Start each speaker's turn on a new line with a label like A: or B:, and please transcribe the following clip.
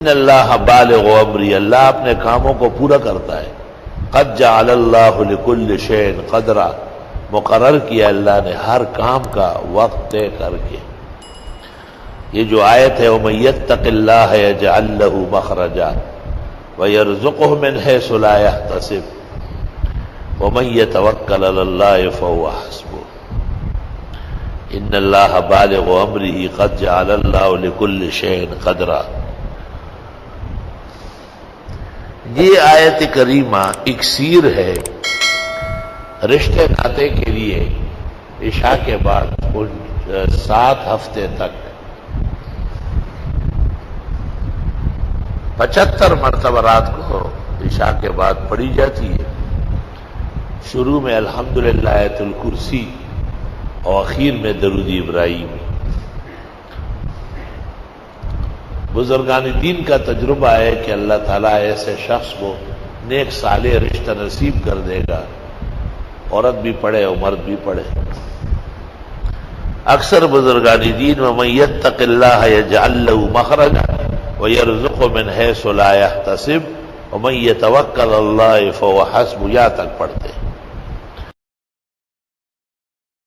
A: ان اللہ بالغ امری، اللہ اپنے کاموں کو پورا کرتا ہے۔ قد جعل اللہ لکل شیء قدرا، مقرر کیا اللہ نے ہر کام کا وقت طے کر کے۔ یہ جو آیت ہے وَمَن يَتَّقِ اللَّهَ يَجْعَل لَّهُ مَخْرَجًا وَيَرْزُقْهُ مِنْ حَيْثُ لَا يَحْتَسِبُ وَمَن يَتَوَكَّلْ عَلَى اللَّهِ فَهُوَ حَسْبُهُ إِنَّ اللَّهَ بَالِغُ أَمْرِهِ قَدْ جَعَلَ اللَّهُ لِكُلِّ شَيْءٍ قَدْرًا۔ یہ آیت کریمہ اکسیر ہے رشتے ناطے کے لیے عشاء کے بعد 7 ہفتے تک 75 مرتبہ رات کو عشاء کے بعد پڑھی جاتی ہے۔ شروع میں الحمدللہ آیت الکرسی اور اخیر میں درود ابراہیم۔ بزرگان دین کا تجربہ ہے کہ اللہ تعالیٰ ایسے شخص کو نیک صالح رشتہ نصیب کر دے گا، عورت بھی پڑھے اور مرد بھی پڑھے۔ اکثر بزرگان دین وَمَن يَتَّقِ اللَّهَ يَجْعَل لَّهُ مَخْرَجًا وَيَرْزُقْهُ مِنْ حَيْثُ لَا يَحْتَسِبُ وَمَن يَتَوَكَّلْ عَلَى اللَّهِ فَهُوَ حَسْبُهُ یا تک پڑھتے ہیں۔